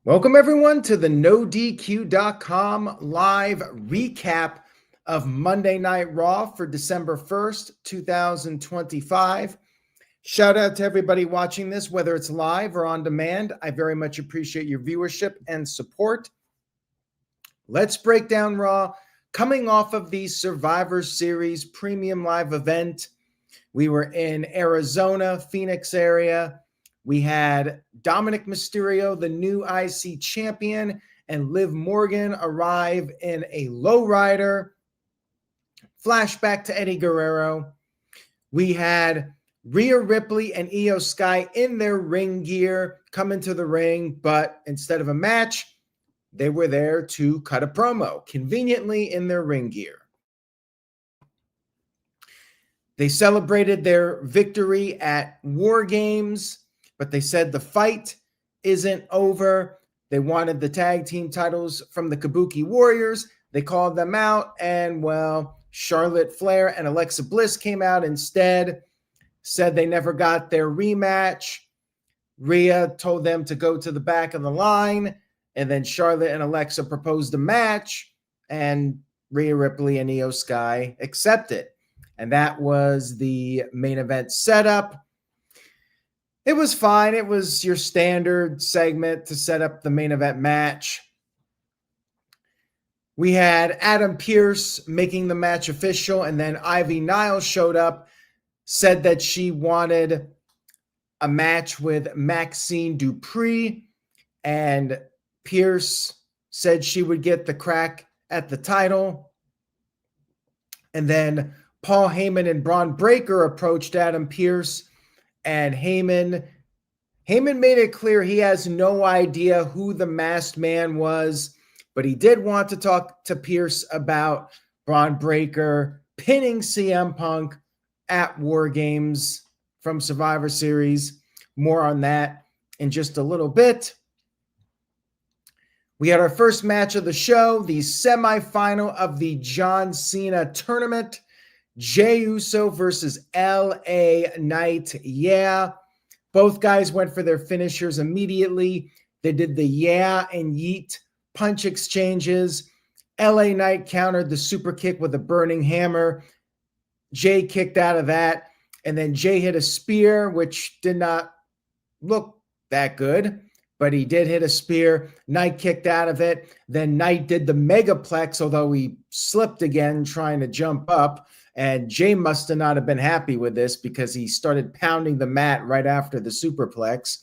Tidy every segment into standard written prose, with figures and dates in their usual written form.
Welcome, everyone, to the NoDQ.com live recap of Monday Night Raw for December 1st, 2025. Shout out to everybody watching this, whether it's live or on demand. I very much appreciate your viewership and support. Let's break down Raw. Coming off of the Survivor Series premium live event, we were in Arizona, Phoenix area. We had Dominic Mysterio, the new IC champion, and Liv Morgan arrive in a lowrider. Flashback to Eddie Guerrero. We had Rhea Ripley and Io Sky in their ring gear come into the ring, but instead of a match, they were there to cut a promo, conveniently in their ring gear. They celebrated their victory at War Games, but they said the fight isn't over. They wanted the tag team titles from the Kabuki Warriors. They called them out, and, well, Charlotte Flair and Alexa Bliss came out instead, said they never got their rematch. Rhea told them to go to the back of the line, and then Charlotte and Alexa proposed a match, and Rhea Ripley and Io Sky accepted. And that was the main event setup. It was fine. It was your standard segment to set up the main event match. We had Adam Pearce making the match official, and then Ivy Niles showed up, said that she wanted a match with Maxine Dupree, and Pearce said she would get the crack at the title. And then Paul Heyman and Bron Breakker approached Adam Pearce, and Heyman made it clear he has no idea who the masked man was, but he did want to talk to Pearce about Bron Breakker pinning CM Punk at War Games from Survivor Series. More on that in just a little bit. We had our first match of the show, the semifinal of the John Cena tournament. Jey Uso versus LA Knight. Yeah, both guys went for their finishers immediately. They did the yeah and yeet punch exchanges. LA Knight countered the super kick with a burning hammer. Jey kicked out of that, and then Jey hit a spear, which did not look that good, but he did hit a spear. Knight kicked out of it. Then Knight did the megaplex, although he slipped again trying to jump up. And Jey must have not have been happy with this because he started pounding the mat right after the superplex.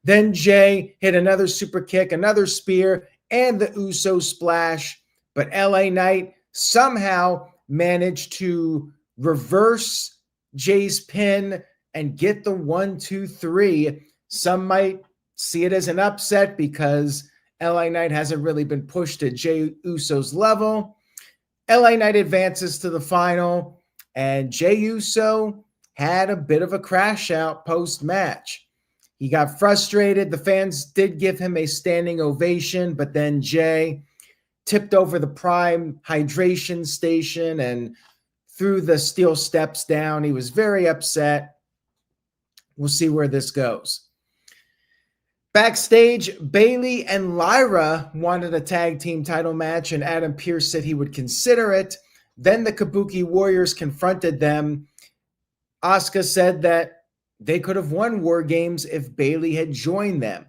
Then Jey hit another super kick, another spear, and the Uso splash. But LA Knight somehow managed to reverse Jey's pin and get the 1-2-3. Some might see it as an upset because LA Knight hasn't really been pushed to Jey Uso's level. LA Knight advances to the final, and Jey Uso had a bit of a crash out post-match. He got frustrated. The fans did give him a standing ovation, but then Jey tipped over the Prime hydration station and threw the steel steps down. He was very upset. We'll see where this goes. Backstage, Bayley and Lyra wanted a tag team title match, and Adam Pearce said he would consider it. Then the Kabuki Warriors confronted them. Asuka said that they could have won War Games if Bayley had joined them.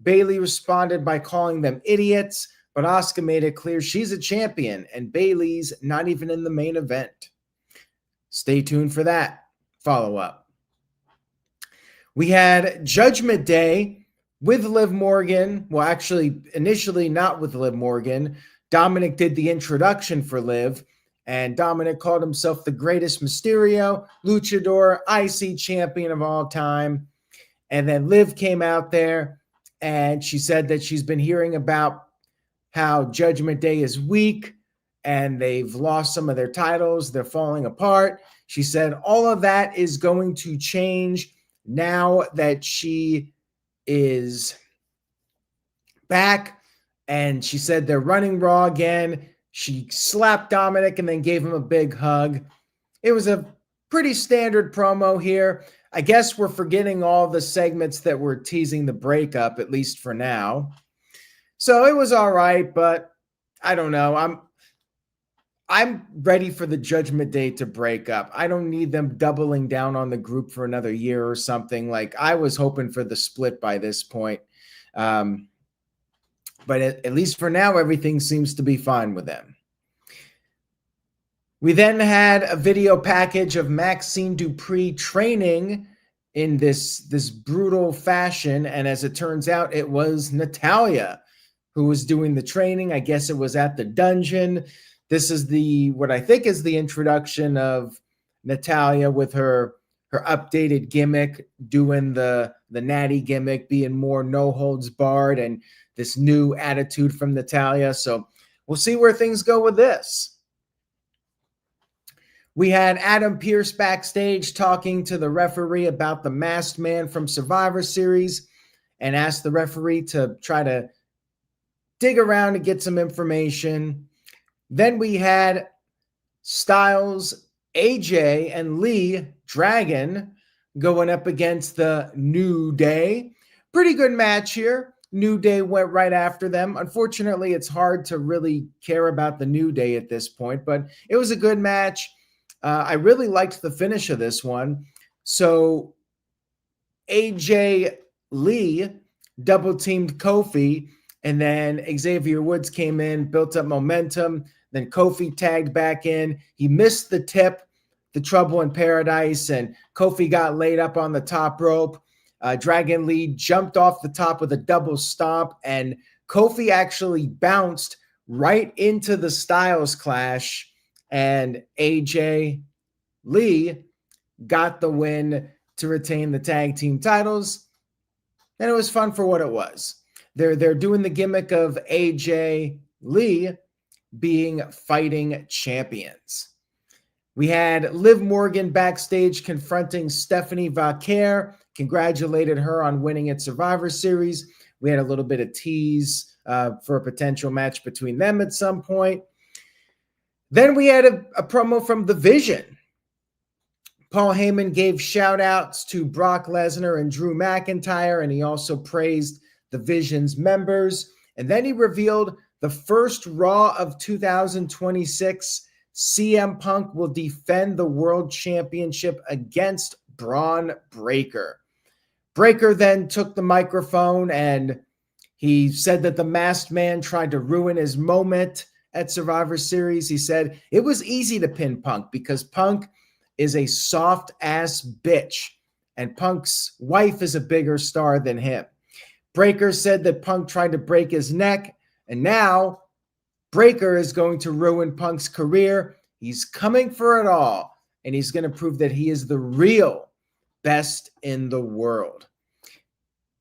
Bayley responded by calling them idiots, but Asuka made it clear she's a champion, and Bayley's not even in the main event. Stay tuned for that follow-up. We had Judgment Day with Liv Morgan. Well, actually, initially not with Liv Morgan. Dominic did the introduction for Liv, and Dominic called himself the greatest Mysterio, luchador, IC champion of all time. And then Liv came out there, and she said that she's been hearing about how Judgment Day is weak, and they've lost some of their titles. They're falling apart. She said all of that is going to change now that she is back, and she said they're running Raw again. She slapped Dominic and then gave him a big hug. It was a pretty standard promo here. I guess we're forgetting all the segments that were teasing the breakup, at least for now. So it was all right, but I don't know. I'm ready for the Judgment Day to break up. I don't need them doubling down on the group for another year or something. Like, I was hoping for the split by this point. But at least for now, everything seems to be fine with them. We then had a video package of Maxine Dupree training in this brutal fashion. And as it turns out, it was Natalya who was doing the training. I guess it was at the dungeon. This is what I think is the introduction of Natalya with her updated gimmick, doing the natty gimmick, being more no holds barred, and this new attitude from Natalya. So we'll see where things go with this. We had Adam Pearce backstage talking to the referee about the masked man from Survivor Series and asked the referee to try to dig around and get some information. Then we had Styles, AJ, and Lee Dragon going up against the New Day. Pretty good match here. New Day went right after them. Unfortunately, it's hard to really care about the New Day at this point, but it was a good match. I really liked the finish of this one. So AJ Lee double teamed Kofi, and then Xavier Woods came in, built up momentum. Then Kofi tagged back in. He missed the tip, the Trouble in Paradise, and Kofi got laid up on the top rope. Dragon Lee jumped off the top with a double stomp, and Kofi actually bounced right into the Styles Clash, and AJ Lee got the win to retain the tag team titles. And it was fun for what it was. They're doing the gimmick of AJ Lee being fighting champions. We had Liv Morgan backstage confronting Stephanie Vaquer, congratulated her on winning at Survivor Series. We had a little bit of tease for a potential match between them at some point. Then we had a promo from The Vision. Paul Heyman gave shout outs to Brock Lesnar and Drew McIntyre, and he also praised The Vision's members. And then he revealed the first Raw of 2026. CM Punk will defend the World Championship against Bron Breakker. Breakker then took the microphone and he said that the masked man tried to ruin his moment at Survivor Series. He said it was easy to pin Punk because Punk is a soft ass bitch and Punk's wife is a bigger star than him. Breakker said that Punk tried to break his neck, and now Breakker is going to ruin Punk's career. He's coming for it all, and he's going to prove that he is the real best in the world.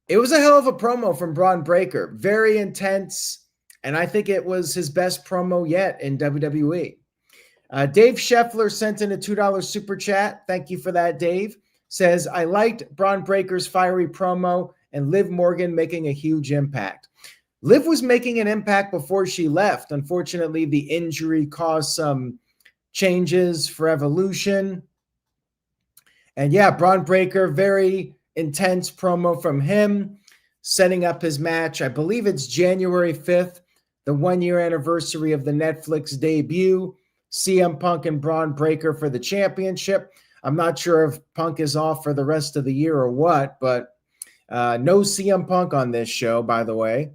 It was a hell of a promo from Bron Breakker. Very intense, and I think it was his best promo yet in WWE. Dave Scheffler sent in a $2 super chat. Thank you for that, Dave. Says, I liked Bron Breakker's fiery promo and Liv Morgan making a huge impact. Liv was making an impact before she left. Unfortunately, the injury caused some changes for Evolution. And yeah, Bron Breakker, very intense promo from him, setting up his match. I believe it's January 5th, the 1-year anniversary of the Netflix debut. CM Punk and Bron Breakker for the championship. I'm not sure if Punk is off for the rest of the year or what, but no CM Punk on this show, by the way.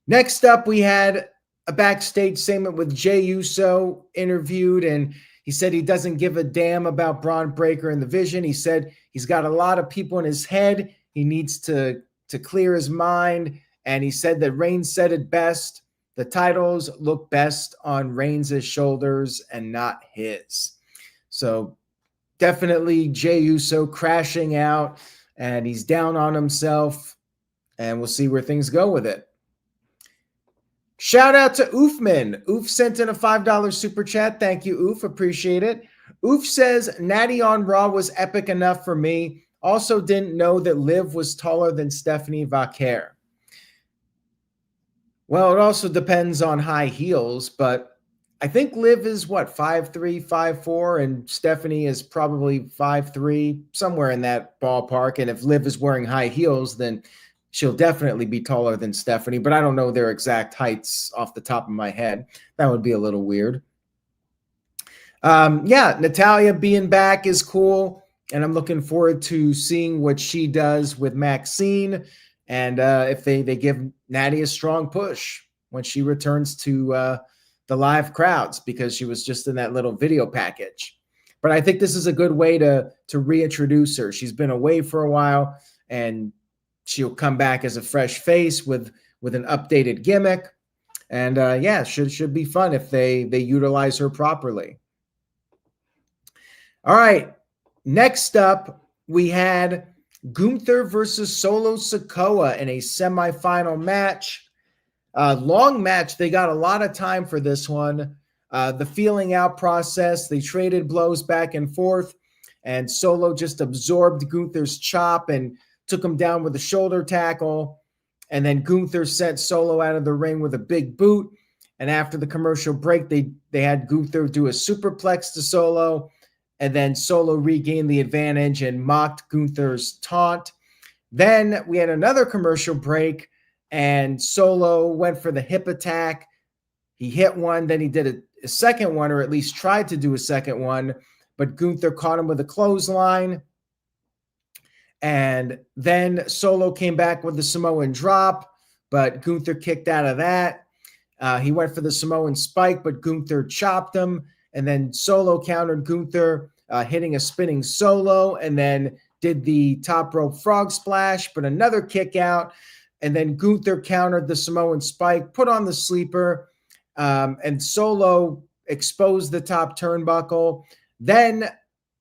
Next up, we had a backstage segment with Jey Uso interviewed, and he said he doesn't give a damn about Bron Breakker and the Vision. He said he's got a lot of people in his head. He needs to clear his mind, and he said that Reigns said it best. The titles look best on Reigns' shoulders and not his. So definitely Jey Uso crashing out, and he's down on himself, and we'll see where things go with it. Shout out to Oofman. Oof sent in a $5 super chat. Thank you, Oof. Appreciate it. Oof says, Natty on Raw was epic enough for me. Also didn't know that Liv was taller than Stephanie Vaquer. Well, it also depends on high heels, but I think Liv is 5'3", 5'4", and Stephanie is probably 5'3", somewhere in that ballpark. And if Liv is wearing high heels, then she'll definitely be taller than Stephanie, but I don't know their exact heights off the top of my head. That would be a little weird. Yeah, Natalya being back is cool, and I'm looking forward to seeing what she does with Maxine, and if they give Natty a strong push when she returns to the live crowds, because she was just in that little video package. But I think this is a good way to reintroduce her. She's been away for a while, and she'll come back as a fresh face with an updated gimmick, and yeah, should be fun if they utilize her properly. All right, next up, we had Gunther versus Solo Sikoa in a semifinal match. Long match. They got a lot of time for this one. The feeling out process, they traded blows back and forth, and Solo just absorbed Gunther's chop and took him down with a shoulder tackle. And then Gunther sent Solo out of the ring with a big boot. And after the commercial break, they had Gunther do a superplex to Solo. And then Solo regained the advantage and mocked Gunther's taunt. Then we had another commercial break, and Solo went for the hip attack. He hit one, then he did a second one, or at least tried to do a second one, but Gunther caught him with a clothesline. And then Solo came back with the Samoan drop, but Gunther kicked out of that. He went for the Samoan spike, but Gunther chopped him. And then Solo countered Gunther, hitting a spinning Solo, and then did the top rope frog splash, but another kick out. And then Gunther countered the Samoan spike, put on the sleeper, and Solo exposed the top turnbuckle. Then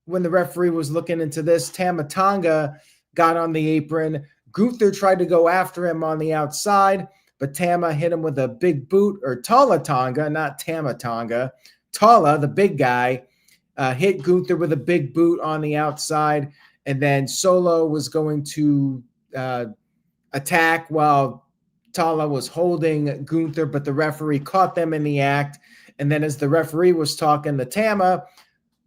when the referee was looking into this, Tama Tonga got on the apron. Gunther tried to go after him on the outside, but Tama hit him with a big boot, or Tala Tonga, not Tama Tonga. Tala, the big guy, hit Gunther with a big boot on the outside, and then Solo was going to attack while Tala was holding Gunther, but the referee caught them in the act. And then as the referee was talking to Tama,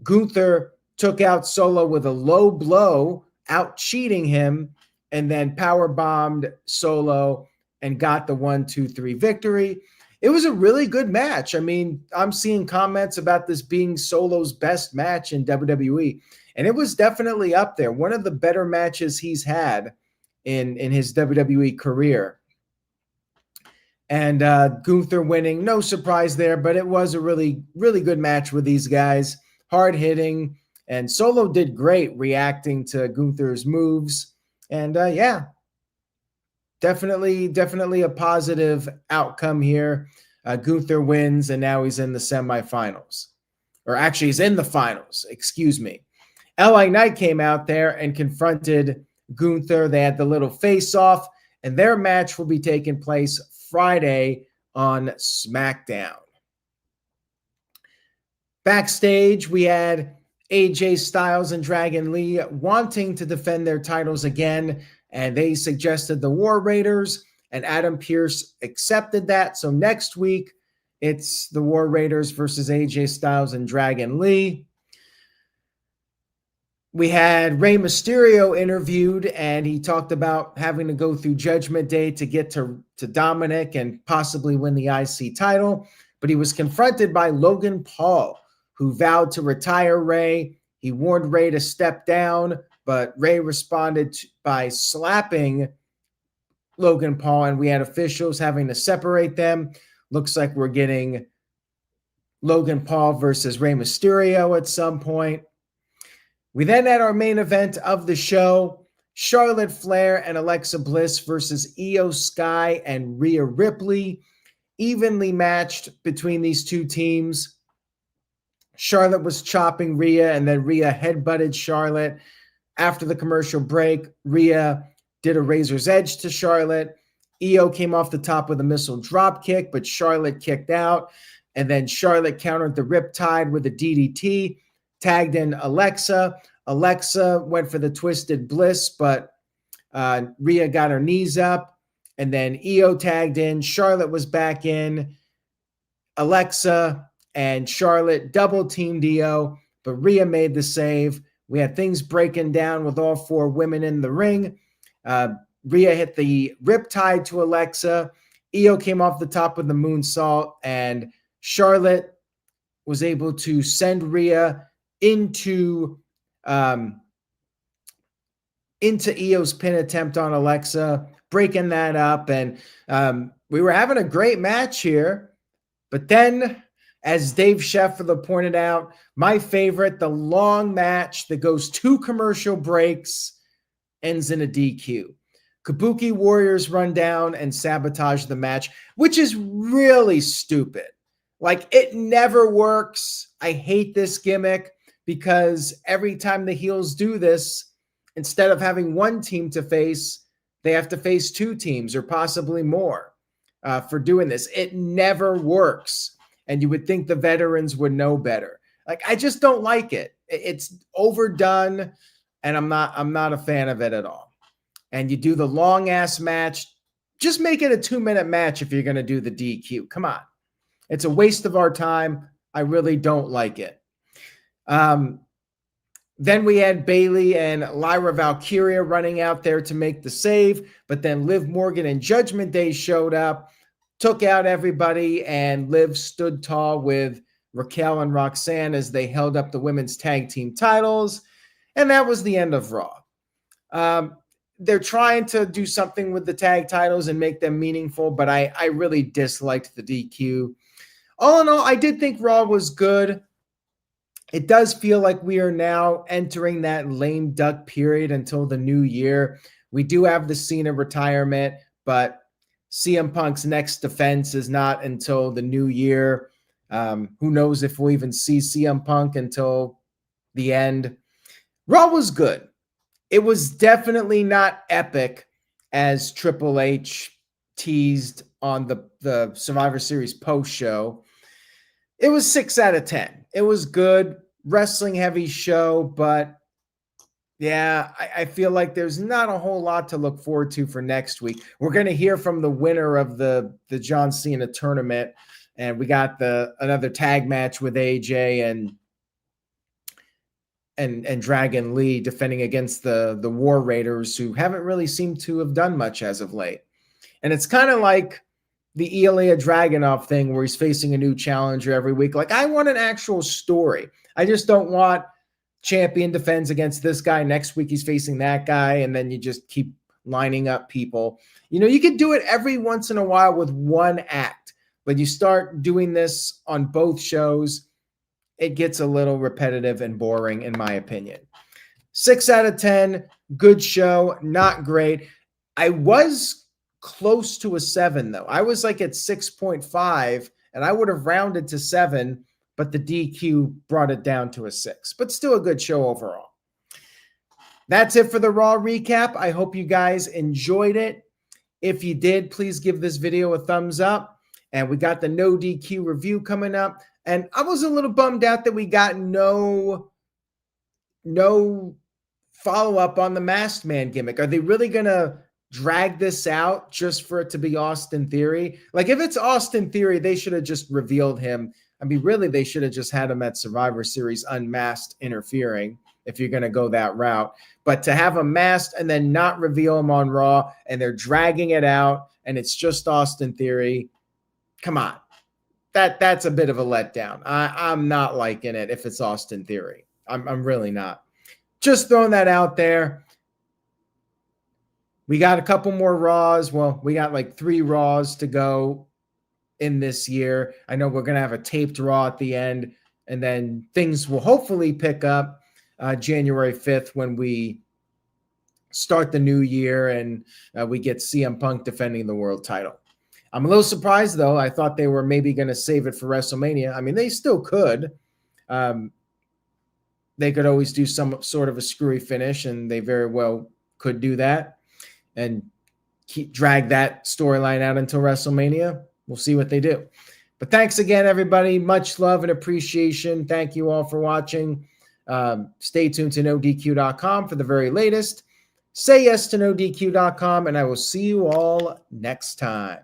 Gunther took out Solo with a low blow, out cheating him, and then power bombed Solo and got the 1-2-3 victory. It was a really good match. I mean, I'm seeing comments about this being Solo's best match in WWE, and it was definitely up there. One of the better matches he's had in his WWE career. And Gunther winning, no surprise there, but it was a really, really good match with these guys. Hard hitting, and Solo did great reacting to Gunther's moves. And yeah, definitely a positive outcome here. Gunther wins, and now he's in the semifinals. Or actually, he's in the finals, excuse me. LA Knight came out there and confronted Gunther. They had the little face-off, and their match will be taking place Friday on SmackDown. Backstage, we had AJ Styles and Dragon Lee wanting to defend their titles again, and they suggested the War Raiders, and Adam Pearce accepted that. So next week, it's the War Raiders versus AJ Styles and Dragon Lee. We had Rey Mysterio interviewed, and he talked about having to go through Judgment Day to get to Dominic and possibly win the IC title. But he was confronted by Logan Paul, who vowed to retire Rey. He warned Rey to step down, but Rey responded by slapping Logan Paul, and we had officials having to separate them. Looks like we're getting Logan Paul versus Rey Mysterio at some point. We then had our main event of the show, Charlotte Flair and Alexa Bliss versus Io Sky and Rhea Ripley. Evenly matched between these two teams. Charlotte was chopping Rhea, and then Rhea headbutted Charlotte. After the commercial break, Rhea did a razor's edge to Charlotte. Io came off the top with a missile drop kick, but Charlotte kicked out. And then Charlotte countered the Riptide with a DDT. Tagged in Alexa. Alexa went for the Twisted Bliss, but Rhea got her knees up. And then Io tagged in. Charlotte was back in. Alexa and Charlotte double-teamed Io, but Rhea made the save. We had things breaking down with all four women in the ring. Rhea hit the riptide to Alexa. Io came off the top with the moonsault, and Charlotte was able to send Rhea into Io's pin attempt on Alexa, breaking that up. And we were having a great match here. But then, as Dave Scheffler pointed out, my favorite, the long match that goes 2 commercial breaks, ends in a DQ. Kabuki Warriors run down and sabotage the match, which is really stupid. Like, it never works. I hate this gimmick because every time the heels do this, instead of having one team to face, they have to face 2 teams or possibly more for doing this. It never works. And you would think the veterans would know better. Like, I just don't like it. It's overdone, and I'm not a fan of it at all. And you do the long ass match, just make it a 2-minute match if you're going to do the DQ. Come on. It's a waste of our time. I really don't like it. Then we had Bayley and Lyra Valkyria running out there to make the save, but then Liv Morgan and Judgment Day showed up, took out everybody, and Liv stood tall with Raquel and Roxanne as they held up the women's tag team titles, and that was the end of Raw. They're trying to do something with the tag titles and make them meaningful, but I really disliked the DQ. All in all, I did think Raw was good. It does feel like we are now entering that lame duck period until the new year. We do have the Cena retirement, but CM Punk's next defense is not until the new year. Who knows if we'll even see CM Punk until the end. Raw was good. It was definitely not epic as Triple H teased on the Survivor Series post show. It was 6 out of 10. It was good, wrestling heavy show, but yeah, I feel like there's not a whole lot to look forward to for next week. We're going to hear from the winner of the John Cena tournament, and we got another tag match with AJ and Dragon Lee defending against the War Raiders, who haven't really seemed to have done much as of late. And it's kind of like the Ilya Dragunov thing where he's facing a new challenger every week. Like, I want an actual story. I just don't want champion defends against this guy. Next week he's facing that guy, and then you just keep lining up people. You know, you could do it every once in a while with one act, but you start doing this on both shows, it gets a little repetitive and boring, in my opinion. 6 out of 10, good show, not great. I was close to a 7, though. I was like at 6.5, and I would have rounded to 7, but the DQ brought it down to a 6. But still a good show overall. That's it for the Raw recap. I hope you guys enjoyed it. If you did, please give this video a thumbs up. And we got the no DQ review coming up. And I was a little bummed out that we got no follow-up on the Masked Man gimmick. Are they really going to drag this out just for it to be Austin Theory? Like, if it's Austin Theory, they should have just revealed him. I mean, really, they should have just had him at Survivor Series unmasked interfering if you're going to go that route. But to have him masked and then not reveal him on Raw, and they're dragging it out, and it's just Austin Theory, come on. That's a bit of a letdown. I'm not liking it if it's Austin Theory. I'm really not. Just throwing that out there. We got a couple more Raws. Well, we got like 3 Raws to go in this year. I know we're going to have a taped Raw at the end, and then things will hopefully pick up January 5th when we start the new year and we get CM Punk defending the world title. I'm a little surprised, though. I thought they were maybe going to save it for WrestleMania. I mean, they still could. They could always do some sort of a screwy finish, and they very well could do that and drag that storyline out until WrestleMania. We'll see what they do. But thanks again, everybody. Much love and appreciation. Thank you all for watching. Stay tuned to NoDQ.com for the very latest. Say yes to NoDQ.com, and I will see you all next time.